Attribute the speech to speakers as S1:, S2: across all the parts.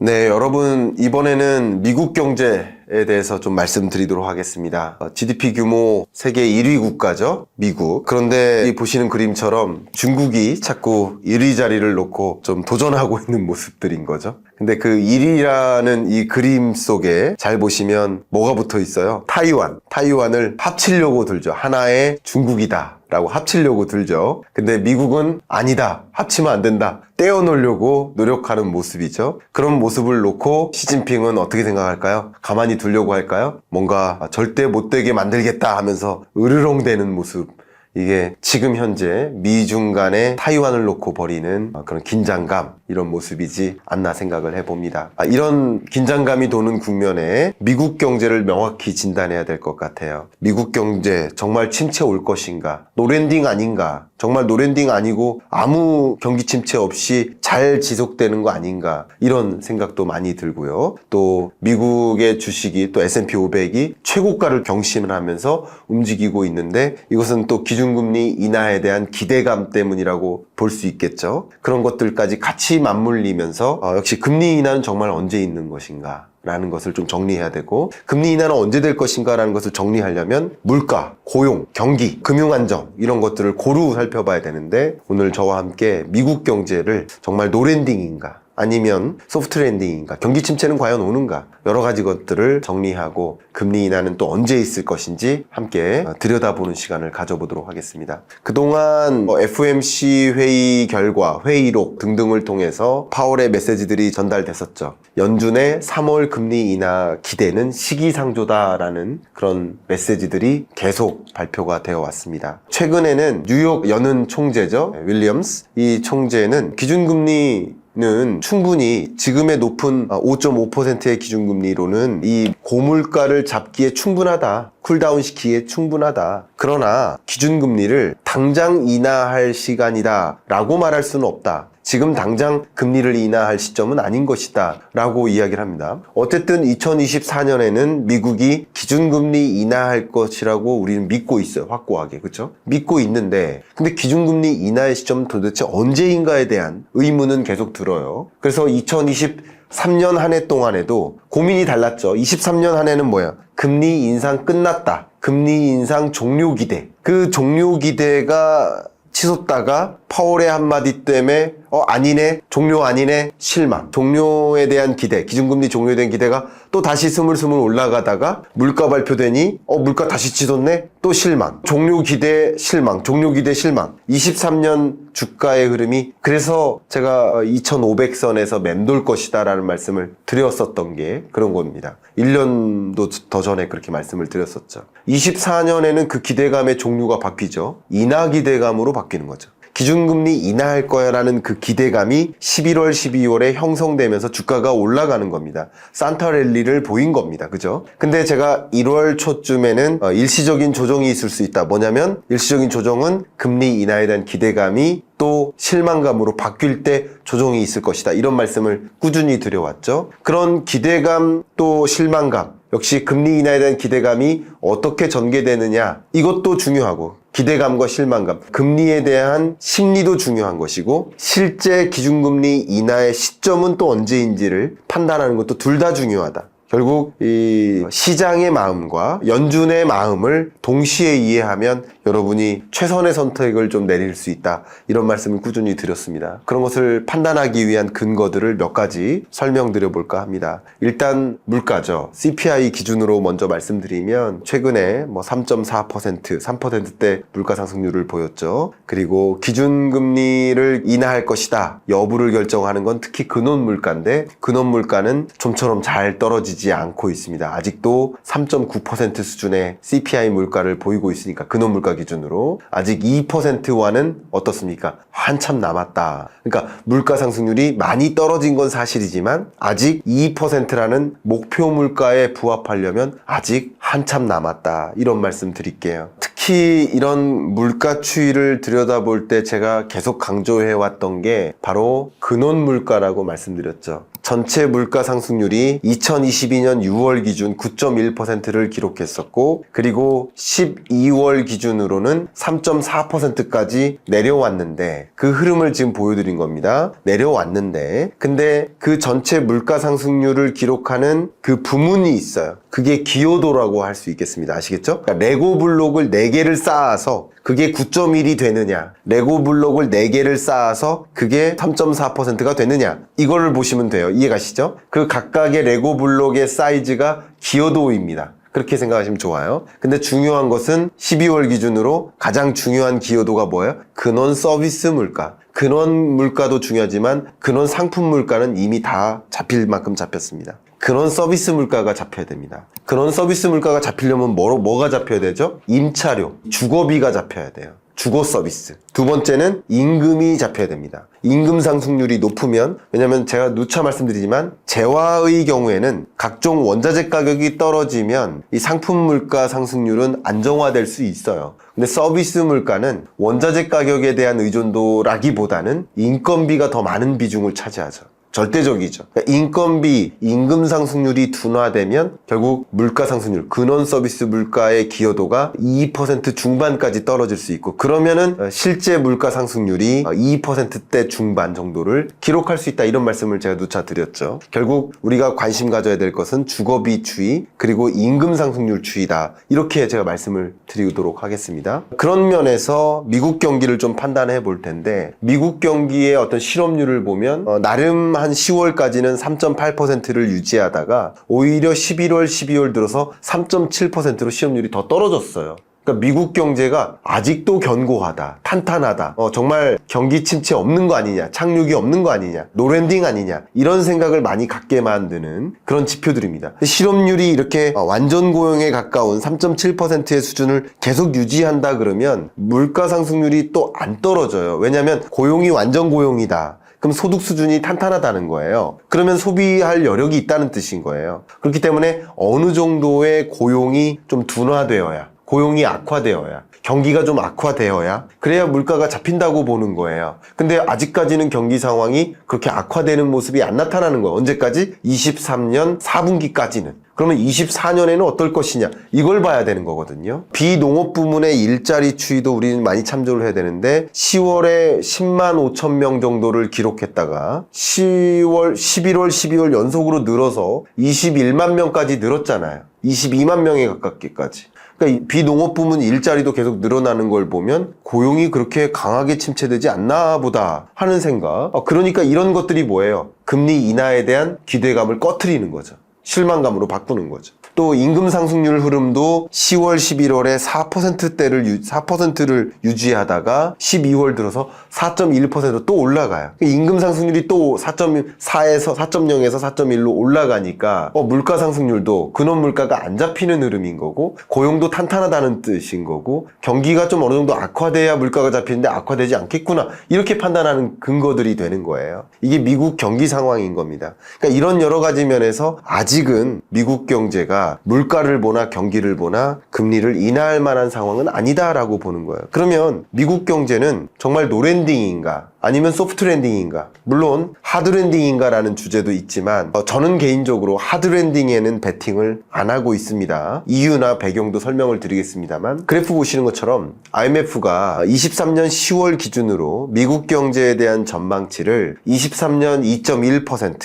S1: 네, 여러분 이번에는 미국 경제에 대해서 좀 말씀드리도록 하겠습니다. GDP 규모 세계 1위 국가죠, 미국. 그런데 이 보시는 그림처럼 중국이 자꾸 1위 자리를 놓고 좀 도전하고 있는 모습들인 거죠. 근데 그 1위라는 이 그림 속에 잘 보시면 뭐가 붙어 있어요? 타이완을 합치려고 들죠. 하나의 중국이다 라고 합치려고 들죠. 근데 미국은 아니다, 합치면 안 된다, 떼어놓으려고 노력하는 모습이죠. 그런 모습을 놓고 시진핑은 어떻게 생각할까요? 가만히 두려고 할까요? 뭔가 절대 못되게 만들겠다 하면서 으르렁대는 모습. 이게 지금 현재 미중 간의 타이완을 놓고 벌이는 그런 긴장감, 이런 모습이지 않나 생각을 해봅니다. 이런 긴장감이 도는 국면에 미국 경제를 명확히 진단해야 될 것 같아요. 미국 경제 정말 침체 올 것인가? 노랜딩 아닌가? 정말 노랜딩 아니고 아무 경기 침체 없이 잘 지속되는 거 아닌가? 이런 생각도 많이 들고요. 또 미국의 주식이 또 S&P 500이 최고가를 경신을 하면서 움직이고 있는데, 이것은 또 기준금리 인하에 대한 기대감 때문이라고 볼 수 있겠죠. 그런 것들까지 같이 맞물리면서 역시 금리 인하는 정말 언제 있는 것인가 라는 것을 좀 정리해야 되고, 금리 인하는 언제 될 것인가 라는 것을 정리하려면 물가, 고용, 경기, 금융안정 이런 것들을 고루 살펴봐야 되는데, 오늘 저와 함께 미국 경제를 정말 노랜딩인가 아니면 소프트 랜딩인가, 경기 침체는 과연 오는가, 여러 가지 것들을 정리하고 금리 인하는 또 언제 있을 것인지 함께 들여다보는 시간을 가져보도록 하겠습니다. 그동안 FOMC 회의 결과, 회의록 등등을 통해서 파월의 메시지들이 전달됐었죠. 연준의 3월 금리 인하 기대는 시기상조다라는 그런 메시지들이 계속 발표가 되어 왔습니다. 최근에는 뉴욕 연은 총재죠, 윌리엄스. 이 총재는 기준금리 는 충분히 지금의 높은 5.5%의 기준금리로는 이 고물가를 잡기에 충분하다, 쿨다운 시키기에 충분하다. 그러나 기준금리를 당장 인하할 시간이다 라고 말할 수는 없다. 지금 당장 금리를 인하할 시점은 아닌 것이다 라고 이야기를 합니다. 어쨌든 2024년에는 미국이 기준금리 인하할 것이라고 우리는 믿고 있어요. 확고하게. 그렇죠? 믿고 있는데, 근데 기준금리 인하의 시점은 도대체 언제인가에 대한 의문은 계속 들어요. 그래서 2023년 한 해 동안에도 고민이 달랐죠. 23년 한 해는 뭐야? 금리 인상 끝났다, 금리 인상 종료 기대. 그 종료 기대가 치솟다가 파월의 한마디 때문에 아니네, 종료 아니네, 실망. 종료에 대한 기대, 기준금리 종료에 대한 기대가 또 다시 스물스물 올라가다가 물가 발표되니 물가 다시 치솟네, 또 실망. 종료 기대 실망, 종료 기대 실망. 23년 주가의 흐름이, 그래서 제가 2500선에서 맴돌 것이다 라는 말씀을 드렸었던 게 그런 겁니다. 1년도 더 전에 그렇게 말씀을 드렸었죠. 24년에는 그 기대감의 종류가 바뀌죠. 인하 기대감으로 바뀌는 거죠. 기준금리 인하할 거야 라는 그 기대감이 11월, 12월에 형성되면서 주가가 올라가는 겁니다. 산타 랠리를 보인 겁니다. 그죠? 근데 제가 1월 초쯤에는 일시적인 조정이 있을 수 있다. 뭐냐면, 일시적인 조정은 금리 인하에 대한 기대감이 또 실망감으로 바뀔 때 조정이 있을 것이다, 이런 말씀을 꾸준히 드려왔죠. 그런 기대감 또 실망감, 역시 금리 인하에 대한 기대감이 어떻게 전개되느냐, 이것도 중요하고, 기대감과 실망감, 금리에 대한 심리도 중요한 것이고, 실제 기준금리 인하의 시점은 또 언제인지를 판단하는 것도 둘 다 중요하다. 결국 이 시장의 마음과 연준의 마음을 동시에 이해하면 여러분이 최선의 선택을 좀 내릴 수 있다, 이런 말씀을 꾸준히 드렸습니다. 그런 것을 판단하기 위한 근거들을 몇 가지 설명드려 볼까 합니다. 일단 물가죠. CPI 기준으로 먼저 말씀드리면, 최근에 3.4%, 3%대 물가 상승률을 보였죠. 그리고 기준금리를 인하할 것이다 여부를 결정하는 건 특히 근원물가인데, 근원물가는 좀처럼 잘 떨어지지 않고 있습니다. 아직도 3.9% 수준의 CPI 물가를 보이고 있으니까, 근원물가 기준으로 아직 2%와는 어떻습니까? 한참 남았다. 그러니까 물가 상승률이 많이 떨어진 건 사실이지만 아직 2%라는 목표 물가에 부합하려면 아직 한참 남았다, 이런 말씀 드릴게요. 특히 특히 이런 물가 추이를 들여다볼 때 제가 계속 강조해왔던 게 바로 근원 물가라고 말씀드렸죠. 전체 물가 상승률이 2022년 6월 기준 9.1%를 기록했었고, 그리고 12월 기준으로는 3.4%까지 내려왔는데, 그 흐름을 지금 보여드린 겁니다. 내려왔는데, 근데 그 전체 물가 상승률을 기록하는 그 부문이 있어요. 그게 기여도라고 할 수 있겠습니다. 아시겠죠? 그러니까 레고 블록을 4개를 쌓아서 그게 9.1이 되느냐, 레고 블록을 4개를 쌓아서 그게 3.4%가 되느냐, 이거를 보시면 돼요. 이해가시죠? 그 각각의 레고 블록의 사이즈가 기여도입니다. 그렇게 생각하시면 좋아요. 근데 중요한 것은 12월 기준으로 가장 중요한 기여도가 뭐예요? 근원 서비스 물가. 근원 물가도 중요하지만 근원 상품 물가는 이미 다 잡힐 만큼 잡혔습니다. 근원 서비스 물가가 잡혀야 됩니다. 근원 서비스 물가가 잡히려면 뭐가 잡혀야 되죠? 임차료, 주거비가 잡혀야 돼요. 주거 서비스. 두 번째는 임금이 잡혀야 됩니다. 임금 상승률이 높으면, 왜냐면 제가 누차 말씀드리지만 재화의 경우에는 각종 원자재 가격이 떨어지면 이 상품 물가 상승률은 안정화될 수 있어요. 근데 서비스 물가는 원자재 가격에 대한 의존도라기보다는 인건비가 더 많은 비중을 차지하죠. 절대적이죠. 그러니까 인건비, 임금 상승률이 둔화되면 결국 물가 상승률, 근원 서비스 물가의 기여도가 2% 중반까지 떨어질 수 있고, 그러면은 실제 물가 상승률이 2%대 중반 정도를 기록할 수 있다, 이런 말씀을 제가 누차 드렸죠. 결국 우리가 관심 가져야 될 것은 주거비 추이, 그리고 임금 상승률 추이다, 이렇게 제가 말씀을 드리도록 하겠습니다. 그런 면에서 미국 경기를 좀 판단해 볼 텐데, 미국 경기의 어떤 실업률을 보면 나름 한 10월까지는 3.8%를 유지하다가 오히려 11월, 12월 들어서 3.7%로 실업률이 더 떨어졌어요. 그러니까 미국 경제가 아직도 견고하다, 탄탄하다, 정말 경기 침체 없는 거 아니냐, 착륙이 없는 거 아니냐, 노랜딩 아니냐, 이런 생각을 많이 갖게 만드는 그런 지표들입니다. 실업률이 이렇게 완전 고용에 가까운 3.7%의 수준을 계속 유지한다 그러면 물가 상승률이 또 안 떨어져요. 왜냐하면 고용이 완전 고용이다. 그럼 소득 수준이 탄탄하다는 거예요. 그러면 소비할 여력이 있다는 뜻인 거예요. 그렇기 때문에 어느 정도의 고용이 좀 둔화되어야, 고용이 악화되어야, 경기가 좀 악화되어야, 그래야 물가가 잡힌다고 보는 거예요. 근데 아직까지는 경기 상황이 그렇게 악화되는 모습이 안 나타나는 거예요. 언제까지? 23년 4분기까지는. 그러면 24년에는 어떨 것이냐, 이걸 봐야 되는 거거든요. 비농업 부문의 일자리 추이도 우리는 많이 참조를 해야 되는데, 10월에 10만 5천 명 정도를 기록했다가 10월, 11월, 12월 연속으로 늘어서 21만 명까지 늘었잖아요. 22만 명에 가깝게까지. 그러니까 비농업 부문 일자리도 계속 늘어나는 걸 보면 고용이 그렇게 강하게 침체되지 않나 보다 하는 생각. 그러니까 이런 것들이 뭐예요? 금리 인하에 대한 기대감을 꺼트리는 거죠. 실망감으로 바꾸는 거죠. 또 임금 상승률 흐름도 10월, 11월에 4%를 유지하다가 12월 들어서 4.1%로 또 올라가요. 임금 상승률이 또 4.4에서 4.0에서 4.1로 올라가니까 물가 상승률도 근원 물가가 안 잡히는 흐름인 거고, 고용도 탄탄하다는 뜻인 거고, 경기가 좀 어느 정도 악화돼야 물가가 잡히는데 악화되지 않겠구나, 이렇게 판단하는 근거들이 되는 거예요. 이게 미국 경기 상황인 겁니다. 그러니까 이런 여러 가지 면에서 아직은 미국 경제가 물가를 보나 경기를 보나 금리를 인하할 만한 상황은 아니다라고 보는 거예요. 그러면 미국 경제는 정말 노랜딩인가, 아니면 소프트랜딩인가, 물론 하드랜딩인가라는 주제도 있지만 저는 개인적으로 하드랜딩에는 베팅을 안 하고 있습니다. 이유나 배경도 설명을 드리겠습니다만, 그래프 보시는 것처럼 IMF가 23년 10월 기준으로 미국 경제에 대한 전망치를 23년 2.1%,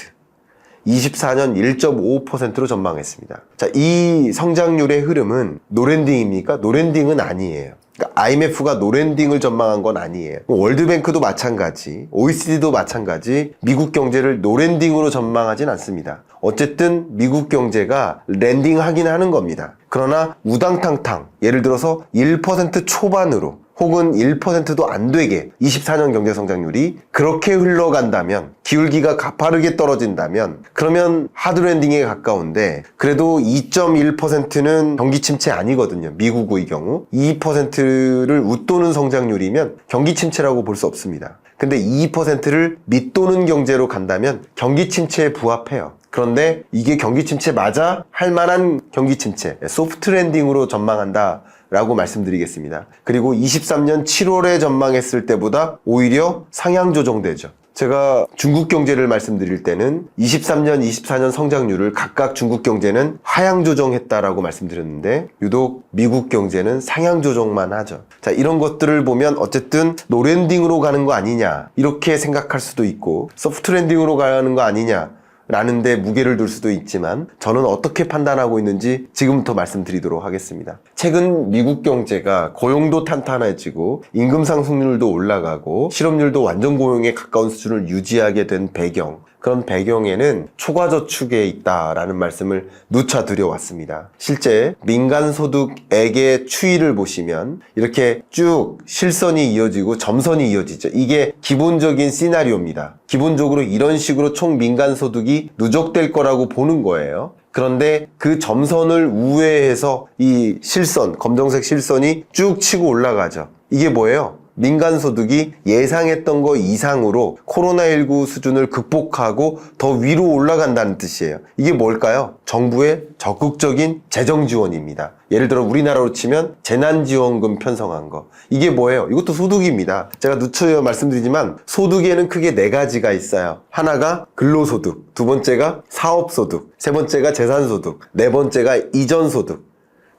S1: 24년 1.5%로 전망했습니다. 자, 이 성장률의 흐름은 노랜딩입니까? 노랜딩은 아니에요. 그러니까 IMF가 노랜딩을 전망한 건 아니에요. 월드뱅크도 마찬가지, OECD도 마찬가지, 미국 경제를 노랜딩으로 전망하진 않습니다. 어쨌든 미국 경제가 랜딩하긴 하는 겁니다. 그러나 우당탕탕, 예를 들어서 1% 초반으로 혹은 1%도 안 되게 24년 경제 성장률이 그렇게 흘러간다면, 기울기가 가파르게 떨어진다면, 그러면 하드랜딩에 가까운데, 그래도 2.1%는 경기 침체 아니거든요. 미국의 경우 2%를 웃도는 성장률이면 경기 침체라고 볼 수 없습니다. 근데 2%를 밑도는 경제로 간다면 경기 침체에 부합해요. 그런데 이게 경기 침체 맞아? 할 만한 경기 침체, 소프트 랜딩으로 전망한다 라고 말씀드리겠습니다. 그리고 23년 7월에 전망했을 때보다 오히려 상향 조정되죠. 제가 중국 경제를 말씀드릴 때는 23년, 24년 성장률을 각각 중국 경제는 하향 조정했다라고 말씀드렸는데 유독 미국 경제는 상향 조정만 하죠. 자, 이런 것들을 보면 어쨌든 노랜딩으로 가는 거 아니냐 이렇게 생각할 수도 있고 소프트 랜딩으로 가는 거 아니냐 라는 데 무게를 둘 수도 있지만 저는 어떻게 판단하고 있는지 지금부터 말씀드리도록 하겠습니다. 최근 미국 경제가 고용도 탄탄해지고 임금 상승률도 올라가고 실업률도 완전 고용에 가까운 수준을 유지하게 된 배경, 그런 배경에는 초과저축에 있다라는 말씀을 누차 드려왔습니다. 실제 민간소득액의 추이를 보시면 이렇게 쭉 실선이 이어지고 점선이 이어지죠. 이게 기본적인 시나리오입니다. 기본적으로 이런 식으로 총 민간소득이 누적될 거라고 보는 거예요. 그런데 그 점선을 우회해서 이 실선, 검정색 실선이 쭉 치고 올라가죠. 이게 뭐예요? 민간소득이 예상했던 거 이상으로 코로나19 수준을 극복하고 더 위로 올라간다는 뜻이에요. 이게 뭘까요? 정부의 적극적인 재정 지원입니다. 예를 들어 우리나라로 치면 재난지원금 편성한 거. 이게 뭐예요? 이것도 소득입니다. 제가 누차 말씀드리지만 소득에는 크게 네 가지가 있어요. 하나가 근로소득, 두 번째가 사업소득, 세 번째가 재산소득, 네 번째가 이전소득.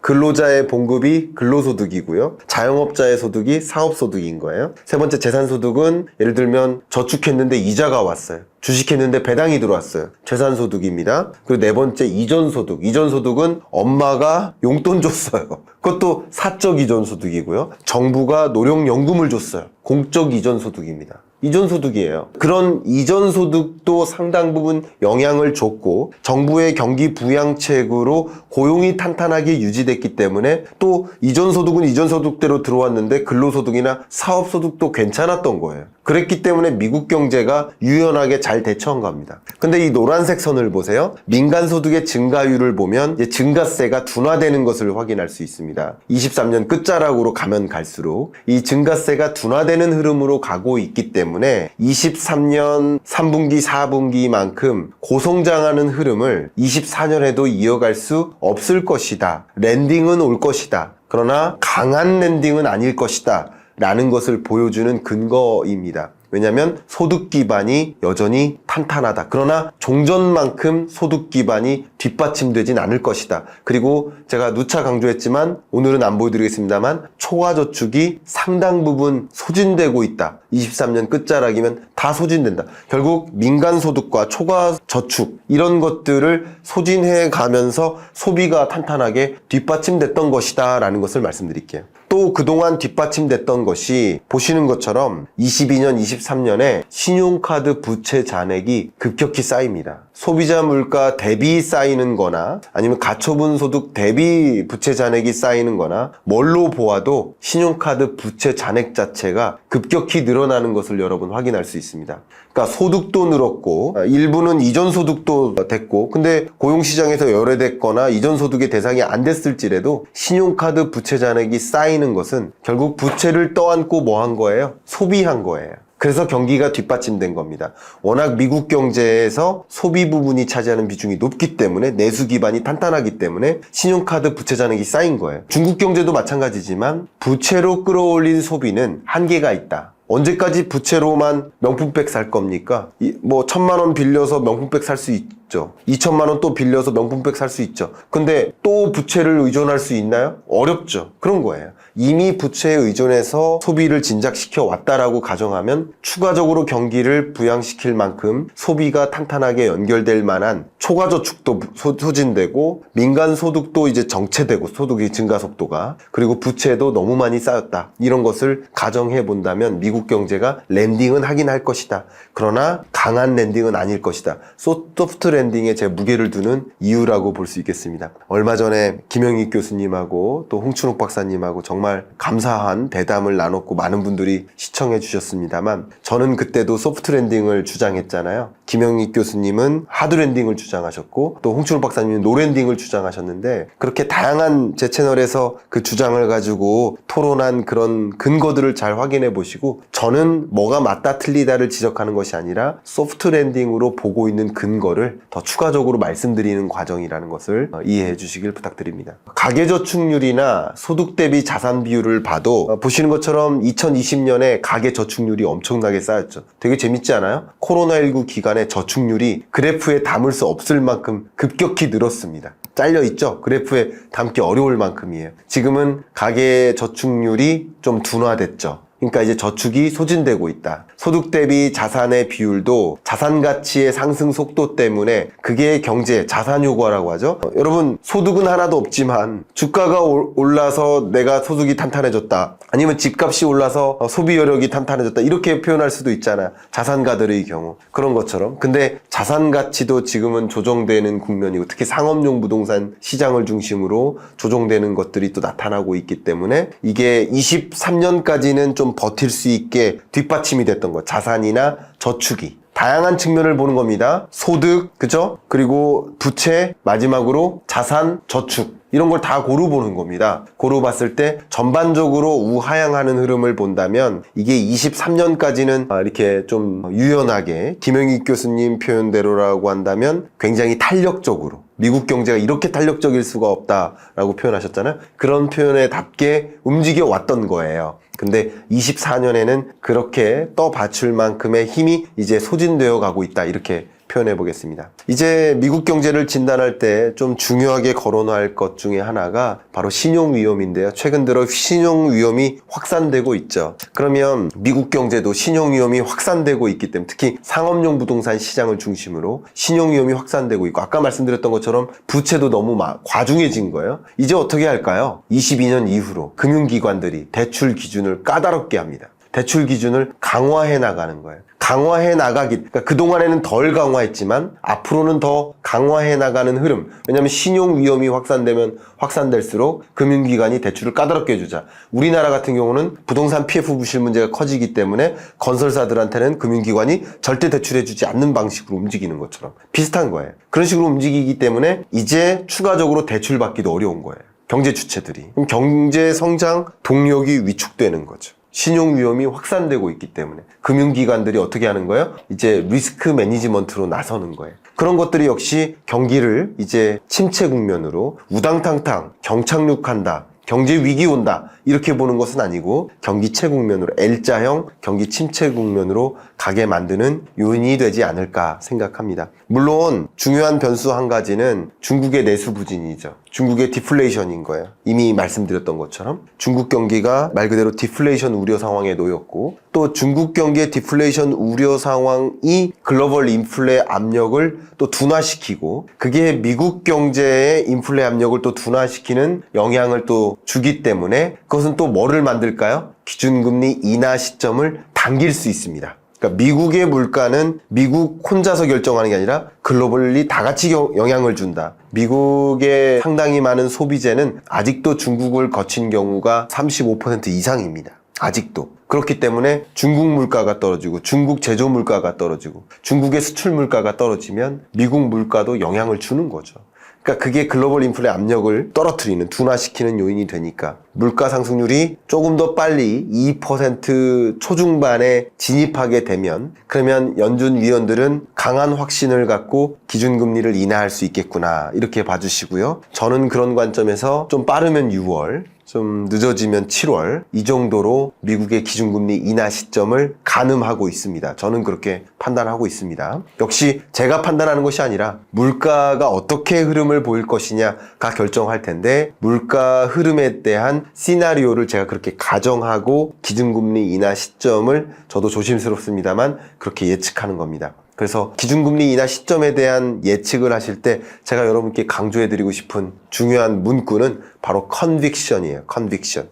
S1: 근로자의 봉급이 근로소득이고요. 자영업자의 소득이 사업소득인 거예요. 세 번째 재산소득은 예를 들면 저축했는데 이자가 왔어요. 주식했는데 배당이 들어왔어요. 재산소득입니다. 그리고 네 번째 이전소득. 이전소득은 엄마가 용돈 줬어요. 그것도 사적 이전소득이고요. 정부가 노령연금을 줬어요. 공적 이전소득입니다. 이전소득이에요. 그런 이전소득도 상당 부분 영향을 줬고 정부의 경기 부양책으로 고용이 탄탄하게 유지됐기 때문에 또 이전소득은 이전소득대로 들어왔는데 근로소득이나 사업소득도 괜찮았던 거예요. 그랬기 때문에 미국 경제가 유연하게 잘 대처한 겁니다. 근데 이 노란색 선을 보세요. 민간소득의 증가율을 보면 이제 증가세가 둔화되는 것을 확인할 수 있습니다. 23년 끝자락으로 가면 갈수록 이 증가세가 둔화되는 흐름으로 가고 있기 때문에 23년 3분기, 4분기만큼 고성장하는 흐름을 24년에도 이어갈 수 없을 것이다. 랜딩은 올 것이다. 그러나 강한 랜딩은 아닐 것이다. 라는 것을 보여주는 근거입니다. 왜냐하면 소득 기반이 여전히 탄탄하다. 그러나 종전만큼 소득 기반이 뒷받침되진 않을 것이다. 그리고 제가 누차 강조했지만 오늘은 안 보여드리겠습니다만 초과저축이 상당 부분 소진되고 있다. 23년 끝자락이면 다 소진된다. 결국 민간소득과 초과저축 이런 것들을 소진해 가면서 소비가 탄탄하게 뒷받침됐던 것이다 라는 것을 말씀드릴게요. 또 그동안 뒷받침됐던 것이 보시는 것처럼 22년, 23년에 신용카드 부채 잔액이 급격히 쌓입니다. 소비자 물가 대비 쌓이는 거나 아니면 가처분 소득 대비 부채 잔액이 쌓이는 거나 뭘로 보아도 신용카드 부채 잔액 자체가 급격히 늘어나는 것을 여러분 확인할 수 있습니다. 그러니까 소득도 늘었고 일부는 이전 소득도 됐고 근데 고용시장에서 열애됐거나 이전 소득의 대상이 안 됐을지라도 신용카드 부채 잔액이 쌓이는 것은 결국 부채를 떠안고 뭐 한 거예요? 소비한 거예요. 그래서 경기가 뒷받침된 겁니다. 워낙 미국 경제에서 소비 부분이 차지하는 비중이 높기 때문에 내수 기반이 탄탄하기 때문에 신용카드 부채 잔액이 쌓인 거예요. 중국 경제도 마찬가지지만 부채로 끌어올린 소비는 한계가 있다. 언제까지 부채로만 명품백 살 겁니까? 뭐 1,000만 원 빌려서 명품백 살 수 있죠. 2,000만 원 또 빌려서 명품백 살 수 있죠. 근데 또 부채를 의존할 수 있나요? 어렵죠. 그런 거예요. 이미 부채에 의존해서 소비를 진작시켜 왔다라고 가정하면 추가적으로 경기를 부양시킬 만큼 소비가 탄탄하게 연결될 만한 초과저축도 소진되고 민간소득도 이제 정체되고 소득의 증가 속도가 그리고 부채도 너무 많이 쌓였다. 이런 것을 가정해 본다면 미국 경제가 랜딩은 하긴 할 것이다. 그러나 강한 랜딩은 아닐 것이다. 소프트 랜딩에 제 무게를 두는 이유라고 볼 수 있겠습니다. 얼마 전에 김영익 교수님하고 또 홍춘욱 박사님하고 정말 감사한 대담을 나눴고 많은 분들이 시청해 주셨습니다만 저는 그때도 소프트 랜딩을 주장했잖아요. 김영익 교수님은 하드 랜딩을 주장하셨고 또 홍춘욱 박사님은 노 랜딩을 주장하셨는데 그렇게 다양한 제 채널에서 그 주장을 가지고 토론한 그런 근거들을 잘 확인해 보시고 저는 뭐가 맞다 틀리다를 지적하는 것이 아니라 소프트 랜딩으로 보고 있는 근거를 더 추가적으로 말씀드리는 과정이라는 것을 이해해 주시길 부탁드립니다. 가계저축률이나 소득 대비 자산 비율을 봐도 보시는 것처럼 2020년에 가계저축률이 엄청나게 쌓였죠. 되게 재밌지 않아요? 코로나19 기간에 저축률이 그래프에 담을 수 없을 만큼 급격히 늘었습니다. 잘려있죠? 그래프에 담기 어려울 만큼이에요. 지금은 가계저축률이 좀 둔화됐죠. 그러니까 이제 저축이 소진되고 있다. 소득 대비 자산의 비율도 자산 가치의 상승 속도 때문에 그게 경제, 자산 효과라고 하죠. 여러분, 소득은 하나도 없지만 주가가 올라서 내가 소득이 탄탄해졌다. 아니면 집값이 올라서 소비 여력이 탄탄해졌다. 이렇게 표현할 수도 있잖아요. 자산가들의 경우. 그런 것처럼. 근데 자산 가치도 지금은 조정되는 국면이고 특히 상업용 부동산 시장을 중심으로 조정되는 것들이 또 나타나고 있기 때문에 이게 23년까지는 좀 버틸 수 있게 뒷받침이 됐던 것. 자산이나 저축이. 다양한 측면을 보는 겁니다. 소득, 그죠? 그리고 부채, 마지막으로 자산, 저축. 이런 걸 다 고루 보는 겁니다. 고루 봤을 때 전반적으로 우하향하는 흐름을 본다면 이게 23년까지는 이렇게 좀 유연하게 김영익 교수님 표현대로라고 한다면 굉장히 탄력적으로 미국 경제가 이렇게 탄력적일 수가 없다라고 표현하셨잖아요. 그런 표현에 답게 움직여 왔던 거예요. 근데 24년에는 그렇게 떠받칠 만큼의 힘이 이제 소진되어 가고 있다. 이렇게 표현해 보겠습니다. 이제 미국 경제를 진단할 때 좀 중요하게 거론할 것 중에 하나가 바로 신용 위험인데요. 최근 들어 신용 위험이 확산되고 있죠. 그러면 미국 경제도 신용 위험이 확산되고 있기 때문에 특히 상업용 부동산 시장을 중심으로 신용 위험이 확산되고 있고 아까 말씀드렸던 것처럼 부채도 너무 과중해진 거예요. 이제 어떻게 할까요? 22년 이후로 금융기관들이 대출 기준을 까다롭게 합니다. 대출 기준을 강화해 나가는 거예요. 강화해 나가기, 그러니까 그동안에는 덜 강화했지만 앞으로는 더 강화해 나가는 흐름. 왜냐하면 신용 위험이 확산되면 확산될수록 금융기관이 대출을 까다롭게 해주자. 우리나라 같은 경우는 부동산 PF 부실 문제가 커지기 때문에 건설사들한테는 금융기관이 절대 대출해주지 않는 방식으로 움직이는 것처럼 비슷한 거예요. 그런 식으로 움직이기 때문에 이제 추가적으로 대출받기도 어려운 거예요. 경제 주체들이. 그럼 경제 성장 동력이 위축되는 거죠. 신용 위험이 확산되고 있기 때문에 금융기관들이 어떻게 하는 거예요? 이제 리스크 매니지먼트로 나서는 거예요. 그런 것들이 역시 경기를 이제 침체 국면으로 우당탕탕 경착륙한다. 경제 위기 온다. 이렇게 보는 것은 아니고 경기체 국면으로 L자형 경기 침체 국면으로 가게 만드는 요인이 되지 않을까 생각합니다. 물론 중요한 변수 한 가지는 중국의 내수 부진이죠. 중국의 디플레이션인 거예요. 이미 말씀드렸던 것처럼 중국 경기가 말 그대로 디플레이션 우려 상황에 놓였고 또 중국 경기의 디플레이션 우려 상황이 글로벌 인플레 압력을 또 둔화시키고 그게 미국 경제의 인플레 압력을 또 둔화시키는 영향을 또 주기 때문에 그것은 또 뭐를 만들까요? 기준금리 인하 시점을 당길 수 있습니다. 그러니까 미국의 물가는 미국 혼자서 결정하는 게 아니라 글로벌리 다 같이 영향을 준다. 미국의 상당히 많은 소비재는 아직도 중국을 거친 경우가 35% 이상입니다. 아직도. 그렇기 때문에 중국 물가가 떨어지고 중국 제조 물가가 떨어지고 중국의 수출 물가가 떨어지면 미국 물가도 영향을 주는 거죠. 그러니까 그게 글로벌 인플레 압력을 떨어뜨리는, 둔화시키는 요인이 되니까 물가 상승률이 조금 더 빨리 2% 초중반에 진입하게 되면 그러면 연준 위원들은 강한 확신을 갖고 기준금리를 인하할 수 있겠구나 이렇게 봐주시고요. 저는 그런 관점에서 좀 빠르면 6월 좀 늦어지면 7월 이 정도로 미국의 기준금리 인하 시점을 가늠하고 있습니다. 저는 그렇게 판단하고 있습니다. 역시 제가 판단하는 것이 아니라 물가가 어떻게 흐름을 보일 것이냐가 결정할 텐데 물가 흐름에 대한 시나리오를 제가 그렇게 가정하고 기준금리 인하 시점을 저도 조심스럽습니다만 그렇게 예측하는 겁니다. 그래서 기준금리 인하 시점에 대한 예측을 하실 때 제가 여러분께 강조해드리고 싶은 중요한 문구는 바로 컨빅션이에요. 컨빅션.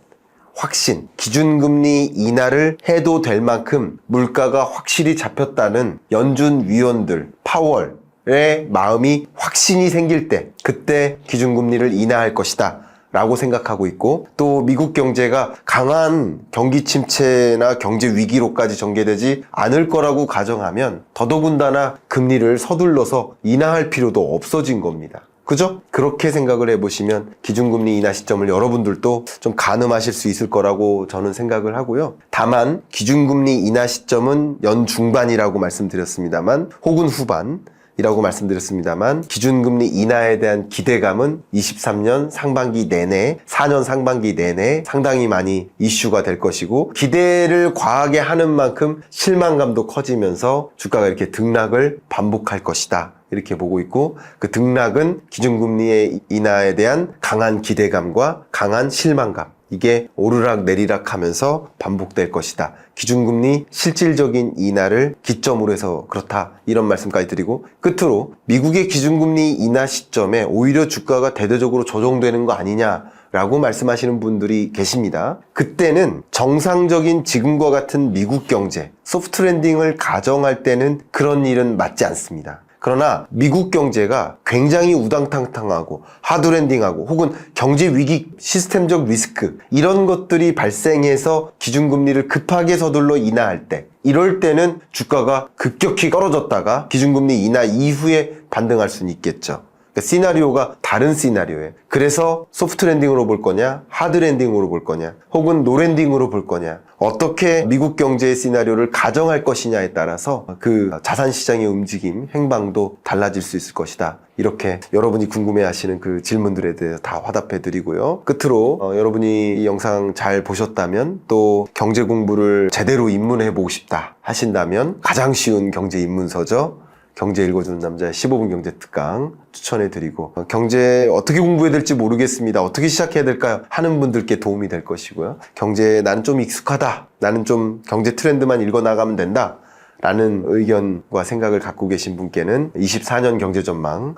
S1: 확신. 기준금리 인하를 해도 될 만큼 물가가 확실히 잡혔다는 연준 위원들, 파월의 마음이 확신이 생길 때 그때 기준금리를 인하할 것이다. 라고 생각하고 있고 또 미국 경제가 강한 경기 침체나 경제 위기로까지 전개되지 않을 거라고 가정하면 더더군다나 금리를 서둘러서 인하할 필요도 없어진 겁니다. 그죠? 그렇게 생각을 해보시면 기준금리 인하 시점을 여러분들도 좀 가늠하실 수 있을 거라고 저는 생각을 하고요. 다만 기준금리 인하 시점은 연 중반이라고 말씀드렸습니다만 혹은 후반 이라고 말씀드렸습니다만 기준금리 인하에 대한 기대감은 23년 상반기 내내 4년 상반기 내내 상당히 많이 이슈가 될 것이고 기대를 과하게 하는 만큼 실망감도 커지면서 주가가 이렇게 등락을 반복할 것이다. 이렇게 보고 있고 그 등락은 기준금리의 인하에 대한 강한 기대감과 강한 실망감 이게 오르락 내리락 하면서 반복될 것이다. 기준금리 실질적인 인하를 기점으로 해서 그렇다. 이런 말씀까지 드리고 끝으로 미국의 기준금리 인하 시점에 오히려 주가가 대대적으로 조정되는 거 아니냐라고 말씀하시는 분들이 계십니다. 그때는 정상적인 지금과 같은 미국 경제, 소프트 랜딩을 가정할 때는 그런 일은 맞지 않습니다. 그러나 미국 경제가 굉장히 우당탕탕하고 하드랜딩하고 혹은 경제 위기, 시스템적 리스크 이런 것들이 발생해서 기준금리를 급하게 서둘러 인하할 때 이럴 때는 주가가 급격히 떨어졌다가 기준금리 인하 이후에 반등할 수는 있겠죠. 그러니까 시나리오가 다른 시나리오예요. 그래서 소프트 랜딩으로 볼 거냐, 하드 랜딩으로 볼 거냐, 혹은 노 랜딩으로 볼 거냐, 어떻게 미국 경제의 시나리오를 가정할 것이냐에 따라서 그 자산시장의 움직임, 행방도 달라질 수 있을 것이다. 이렇게 여러분이 궁금해하시는 그 질문들에 대해서 다 화답해 드리고요. 끝으로 여러분이 이 영상 잘 보셨다면 또 경제 공부를 제대로 입문해 보고 싶다 하신다면 가장 쉬운 경제 입문서죠. 경제 읽어주는 남자의 15분 경제 특강 추천해드리고 경제 어떻게 공부해야 될지 모르겠습니다. 어떻게 시작해야 될까요? 하는 분들께 도움이 될 것이고요. 경제에 나는 좀 익숙하다. 나는 좀 경제 트렌드만 읽어나가면 된다. 라는 의견과 생각을 갖고 계신 분께는 24년 경제전망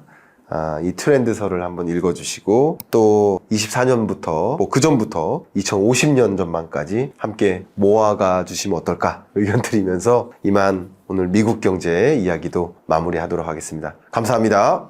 S1: 이 트렌드서를 한번 읽어주시고 또 24년부터 그 전부터 2050년 전망까지 함께 모아가 주시면 어떨까 의견 드리면서 이만 오늘 미국 경제 이야기도 마무리하도록 하겠습니다. 감사합니다.